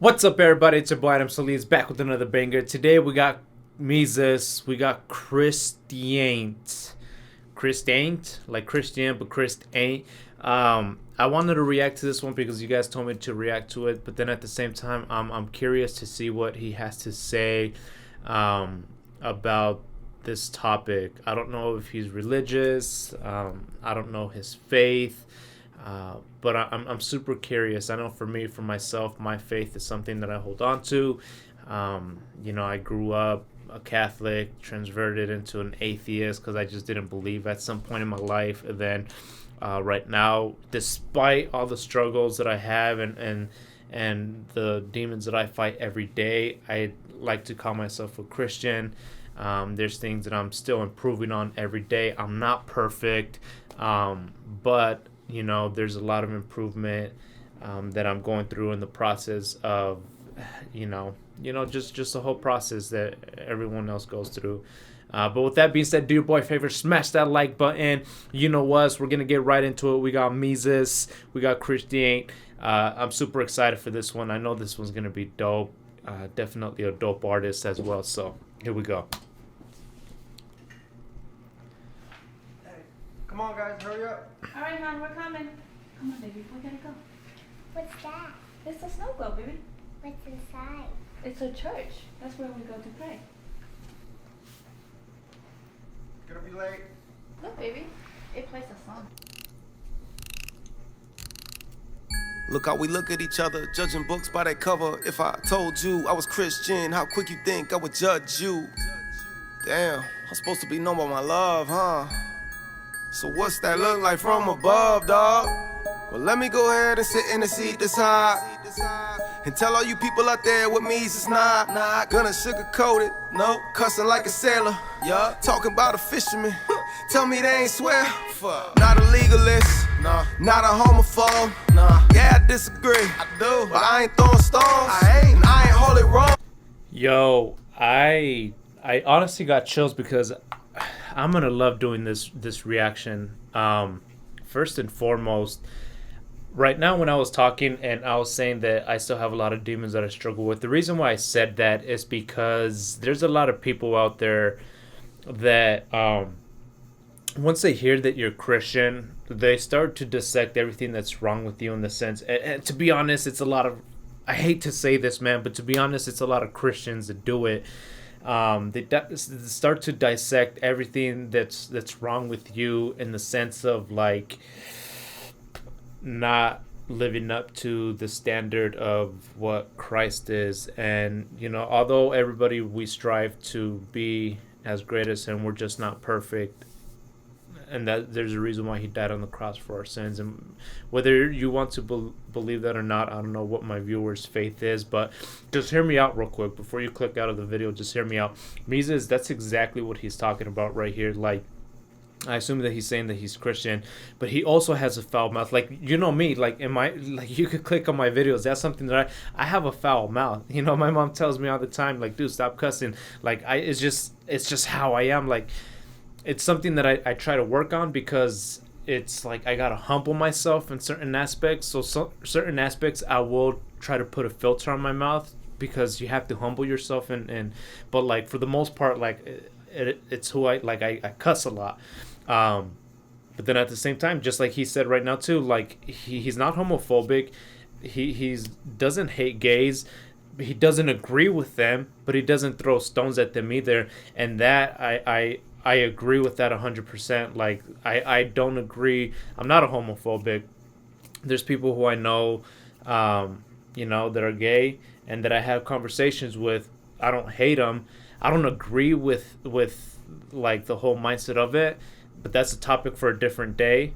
What's up, everybody? It's your boy Adam Solis back with another banger. Today we got Mesus, we got Chistian'T. Like Christian, but Chistian'T. I wanted to react to this one because you guys told me to react to it, but then at the same time, I'm curious to see what he has to say about this topic. I don't know if he's religious. I don't know his faith. But I'm super curious. I know for me, for myself, my faith is something that I hold on to. I grew up a Catholic, transverted into an atheist because I just didn't believe at some point in my life. And then right now, despite all the struggles that I have and the demons that I fight every day, I like to call myself a Christian. There's things that I'm still improving on every day. I'm not perfect, but there's a lot of improvement that I'm going through in the process of, just the whole process that everyone else goes through. But with that being said, do your boy a favor, smash that like button. You know us, we're going to get right into it. We got Mesus, we got Chistian'T. I'm super excited for this one. I know this one's going to be dope. Definitely a dope artist as well. So here we go. Come on, guys, hurry up. All right, hon, we're coming. Come on, baby, we gotta go. What's that? It's the snow globe, baby. What's inside? It's a church. That's where we go to pray. Gonna be late. Look, baby, it plays a song. Look how we look at each other, judging books by their cover. If I told you I was Christian, how quick you think I would judge you? Damn, I'm supposed to be known by my love, huh? So what's that look like from above, dog? Well, let me go ahead and sit in the seat that's high and tell all you people out there with me it's not gonna sugarcoat it, no, cussing like a sailor, yeah, talking about a fisherman, tell me they ain't swear, not a legalist, nah, not a homophobe, nah, yeah, I disagree, I do, but I ain't throwing stones, I ain't holy wrong. Yo, I honestly got chills because I'm gonna love doing this reaction. First and foremost, right now when I was talking and I was saying that I still have a lot of demons that I struggle with, the reason why I said that is because there's a lot of people out there that once they hear that you're Christian, they start to dissect everything that's wrong with you in the sense, and to be honest, it's a lot of, I hate to say this, man, but to be honest, it's a lot of Christians that do it. They start to dissect everything that's wrong with you in the sense of like not living up to the standard of what Christ is. And although everybody, we strive to be as great as him, we're just not perfect, and that there's a reason why he died on the cross for our sins. And whether you want to believe that or not, I don't know what my viewers' faith is, but just hear me out real quick before you click out of the video. Just hear me out. Mesus, that's exactly what he's talking about right here. Like, I assume that he's saying that he's Christian, but he also has a foul mouth. Like, me, like you could click on my videos. That's something that I have a foul mouth. My mom tells me all the time, like, dude, stop cussing. Like, it's just how I am. Like, it's something that I try to work on because it's like I gotta humble myself in certain aspects. So certain aspects I will try to put a filter on my mouth because you have to humble yourself. But like for the most part, like it's who I like. I cuss a lot. But then at the same time, just like he said right now too, like he's not homophobic. He's doesn't hate gays. He doesn't agree with them, but he doesn't throw stones at them either. And that I agree with that 100%. Like, I don't agree. I'm not a homophobic. There's people who I know, that are gay and that I have conversations with. I don't hate them. I don't agree with like the whole mindset of it, but that's a topic for a different day.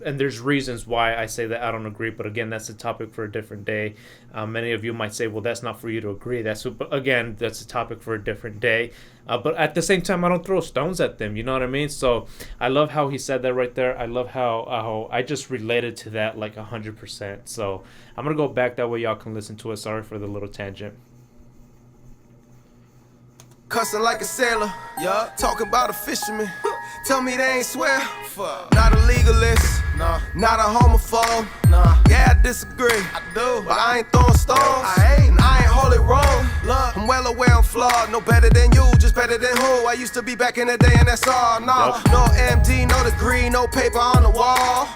And there's reasons why I say that I don't agree, but again, that's a topic for a different day. Many of you might say, well, that's not for you to agree. That's a topic for a different day. But at the same time, I don't throw stones at them. You know what I mean? So I love how he said that right there. I love how I just related to that like 100%. So I'm going to go back that way y'all can listen to it. Sorry for the little tangent. Cussing like a sailor, yeah, talking about a fisherman, tell me they ain't swear, not a legalist, Nah. Not a homophobe. Nah. Yeah, I disagree. I do. But I ain't throwing stones. I ain't wholly wrong. Look, I'm well aware I'm flawed. No better than you, just better than who I used to be back in the day, and that's all. No, Yep. no MD, no degree, no paper on the wall.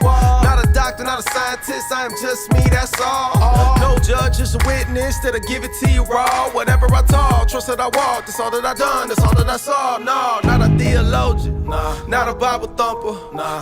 Not a doctor, not a scientist, I am just me, that's all. No judge, just a witness that'll give it to you raw. Whatever I taught, trust that I walked, that's all that I done, that's all that I saw. No, not a theologian, not a Bible thumper,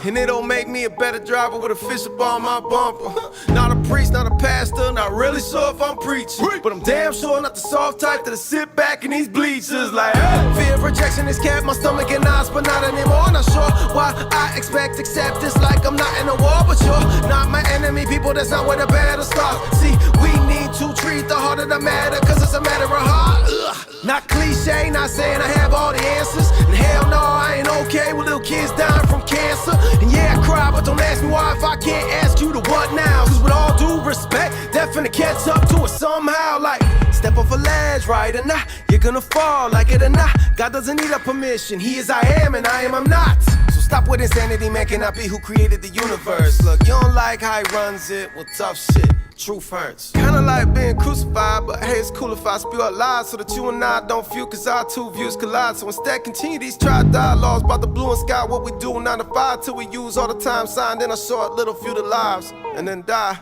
and it don't make me a better driver with a fish up on my bumper. Not a priest, not a pastor, not really sure if I'm preaching, but I'm damn sure not the soft type that'll sit back in these bleachers like, hey. Fear of rejection is kept my stomach and eyes, but not anymore. Not sure why I expect acceptance like I'm not in a war, but you're not my enemy. People, that's not where the battle starts. See, we need to treat the heart of the matter, cause it's a matter of heart. Ugh. Not cliche, not saying I have all the answers. And hell no, I ain't okay with little kids dying from cancer. And yeah, I cry, but don't ask me why if I can't ask you to what now. Cause with all due respect, that finna catch up to it somehow. Like, step off a ledge, right or not, you're gonna fall, like it or not. God doesn't need a permission, he is I am and I am I'm not. So stop with insanity, man cannot be who created the universe. Look, you don't like how he runs it, well tough shit, truth hurts. Kinda like being crucified, but hey, it's cool if I spew out lies so that you and I don't feel, cause our two views collide. So instead continue these tried dialogues about the blue and sky, what we do 9 to 5 till we use all the time signed in a short little few of lives and then die.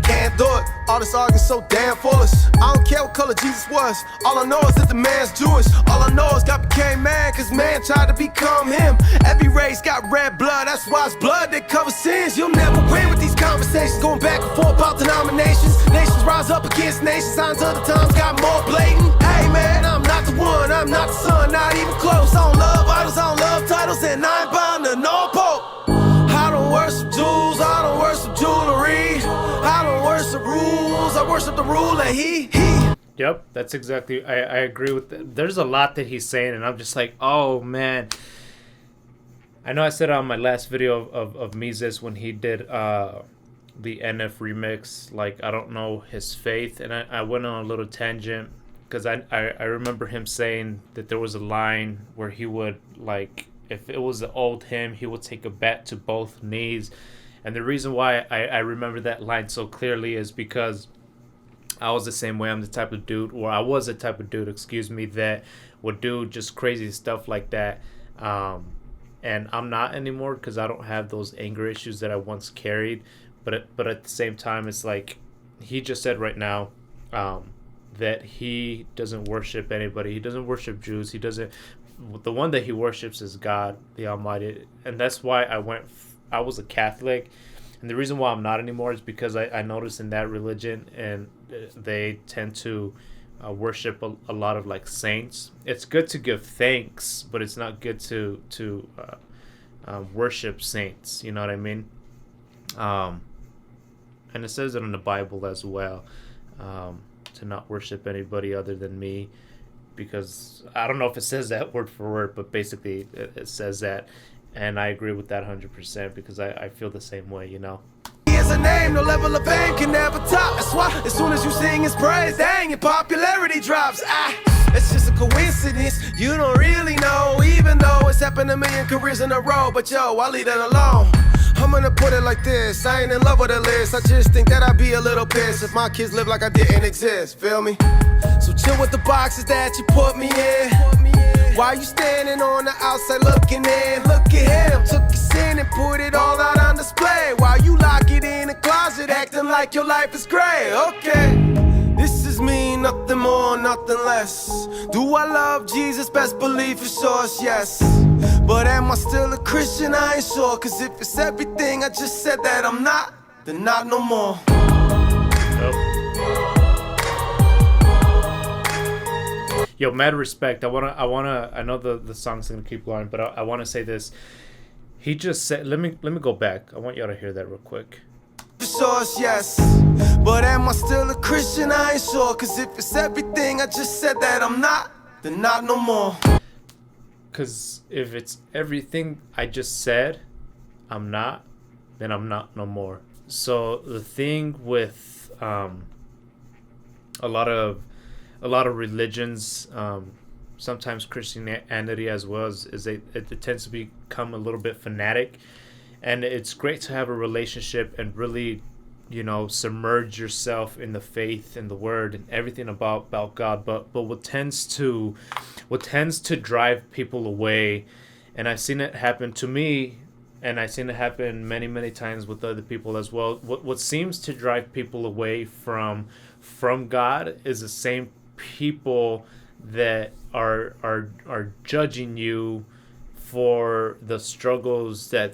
Can't do it, all this arguing so damn foolish. I don't care what color Jesus was, all I know is that the man's Jewish. All I know is God became man, cause man tried to become him. Every race got red blood, that's why it's blood that covers sins. You'll never win with these conversations, going back and forth about denominations. Nations rise up against nations, signs of the times got more blatant. Hey man, I'm not the one, I'm not the son, not even close. I don't love idols, I don't love titles, and I ain't bound to no pope. I don't worship jewels, I don't worship jewelry. I don't worship rules, I worship the rule and he. Yep, that's exactly. I agree with that. There's a lot that he's saying, and I'm just like, oh man. I know I said on my last video of Mesus when he did the NF remix, like I don't know his faith, and I went on a little tangent because I remember him saying that there was a line where he would, like, if it was an old hymn, he would take a bat to both knees. And the reason why I remember that line so clearly is because I was the same way. I'm the type of dude, or I was the type of dude, that would do just crazy stuff like that. And I'm not anymore because I don't have those anger issues that I once carried. But at the same time, it's like he just said right now that he doesn't worship anybody. He doesn't worship Jews. He doesn't. The one that he worships is God, the Almighty. And that's why I was a Catholic. And the reason why I'm not anymore is because I noticed in that religion, and they tend to worship a lot of like saints. It's good to give thanks, but it's not good to worship saints. You know what I mean? And it says it in the Bible as well, to not worship anybody other than me, because I don't know if it says that word for word, but basically it says that. And I agree with that 100% because I feel the same way, you know. He has a name, no level of fame can never top. That's why as soon as you sing his praise, dang, your popularity drops. It's just a coincidence, you don't really know. Even though it's happened a million careers in a row. But yo, I'll leave that alone. I'm gonna put it like this, I ain't in love with a list. I just think that I'd be a little pissed if my kids live like I didn't exist, feel me? So chill with the boxes that you put me in. Why you standing on the outside looking in? Look at him, took his sin and put it all out on display. While you lock it in a closet, acting like your life is great. Okay, this is me, nothing more, nothing less. Do I love Jesus? Best believe for sure, yes. But am I still a Christian? I ain't sure. Cause if it's everything I just said that I'm not, then not no more. Yo, mad respect. I know the song's gonna keep going, but I wanna say this. He just said, let me go back. I want y'all to hear that real quick. Sure, yes. But am I still a Christian? I ain't sure. Cause if it's everything I just said that I'm not, then not no more. Cause if it's everything I just said, I'm not, then I'm not no more. So the thing with a lot of religions, sometimes Christianity as well, is it tends to become a little bit fanatic, and it's great to have a relationship and really, submerge yourself in the faith and the word and everything about God. But what tends to drive people away, and I've seen it happen to me, and I've seen it happen many, many times with other people as well. What seems to drive people away from God is the same people that are judging you for the struggles that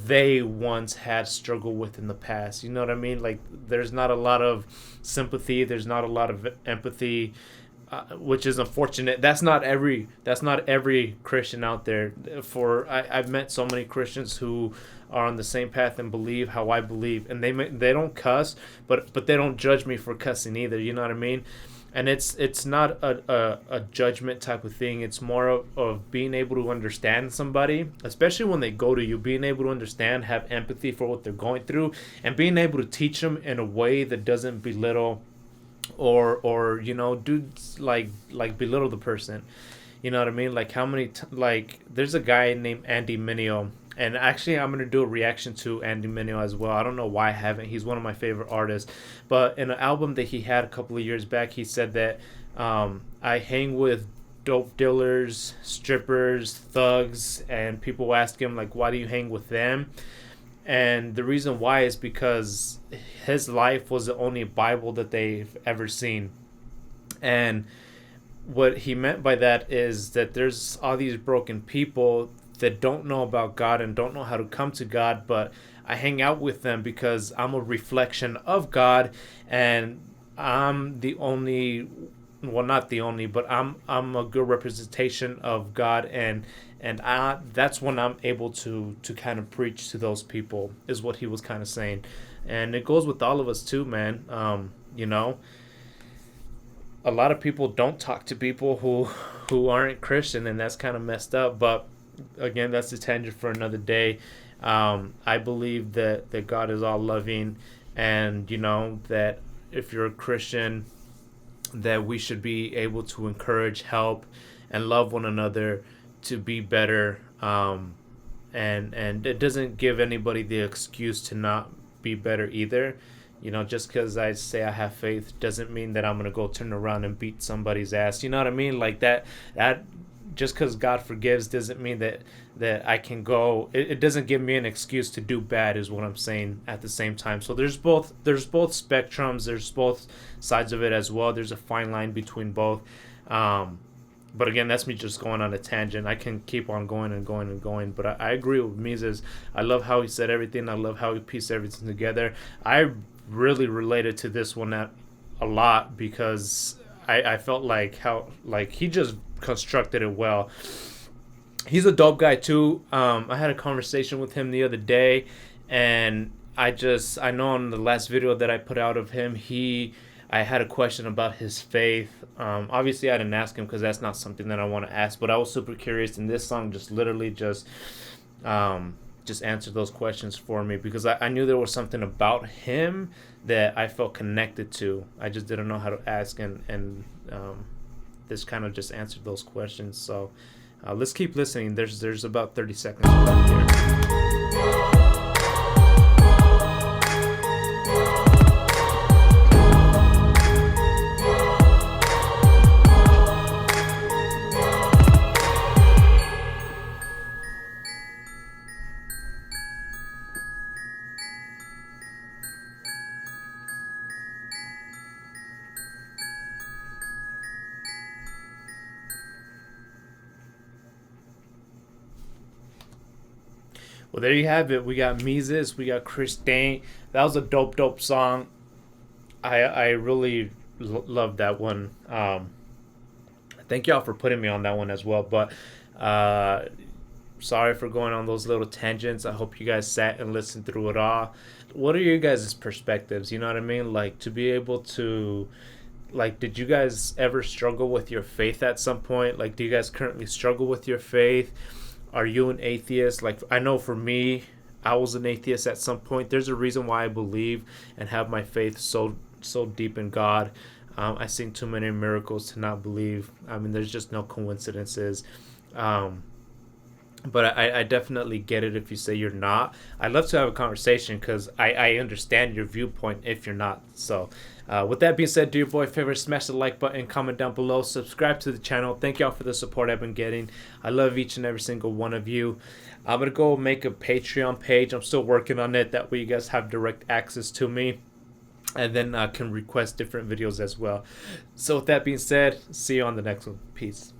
they once had struggled with in the past. You know what I mean? Like, there's not a lot of sympathy, there's not a lot of empathy, which is unfortunate. That's not every Christian out there. I've met so many Christians who are on the same path and believe how I believe, and they don't cuss, but they don't judge me for cussing either. You know what I mean? And it's not a judgment type of thing. It's more of being able to understand somebody, especially when they go to you, being able to understand, have empathy for what they're going through, and being able to teach them in a way that doesn't belittle or do like belittle the person. You know what I mean? Like, how many there's a guy named Andy Mineo, and actually I'm going to do a reaction to Andy Mineo as well. I don't know why I haven't. He's one of my favorite artists. But in an album that he had a couple of years back, he said that I hang with dope dealers, strippers, thugs, and people ask him, like, why do you hang with them? And the reason why is because his life was the only Bible that they've ever seen. And what he meant by that is that there's all these broken people that don't know about God and don't know how to come to God, but I hang out with them because I'm a reflection of God, and I'm the only, well, not the only, but I'm a good representation of God, and that's when I'm able to kind of preach to those people, is what he was kind of saying. And it goes with all of us too, man. A lot of people don't talk to people who aren't Christian, and that's kind of messed up. But again, that's a tangent for another day. I believe that God is all loving, and that if you're a Christian, that we should be able to encourage, help, and love one another to be better. And it doesn't give anybody the excuse to not be better either. Just because I say I have faith doesn't mean that I'm going to go turn around and beat somebody's ass. You know what I mean? Like that just because God forgives doesn't mean that I can go. It doesn't give me an excuse to do bad, is what I'm saying at the same time. So there's both spectrums. There's both sides of it as well. There's a fine line between both. But again, that's me just going on a tangent. I can keep on going and going and going. But I agree with Mesus. I love how he said everything. I love how he pieced everything together. I really related to this one a lot because I felt like he just constructed it well. He's a dope guy too. I had a conversation with him the other day, and I know in the last video that I put out of him, I had a question about his faith. Obviously, I didn't ask him because that's not something that I want to ask, but I was super curious, and this song just literally just answered those questions for me because I knew there was something about him that I felt connected to. I just didn't know how to ask, and this kind of just answered those questions. So let's keep listening. There's about 30 seconds left here. Well, there you have it. We got Mesus, we got Chistian'T. That was a dope song. I really love that one. Thank y'all for putting me on that one as well. But sorry for going on those little tangents. I hope you guys sat and listened through it all. What are you guys' perspectives? You know what I mean? Like, to be able to... Like, did you guys ever struggle with your faith at some point? Like, do you guys currently struggle with your faith? Are you an atheist? Like, I know for me, I was an atheist at some point. There's a reason why I believe and have my faith so deep in God. I've seen too many miracles to not believe. I mean, there's just no coincidences. But I definitely get it if you say you're not. I'd love to have a conversation because I understand your viewpoint if you're not. So, with that being said, do your boy a favor, smash the like button, comment down below, subscribe to the channel. Thank y'all for the support I've been getting. I love each and every single one of you. I'm going to go make a Patreon page. I'm still working on it. That way you guys have direct access to me. And then can request different videos as well. So with that being said, see you on the next one. Peace.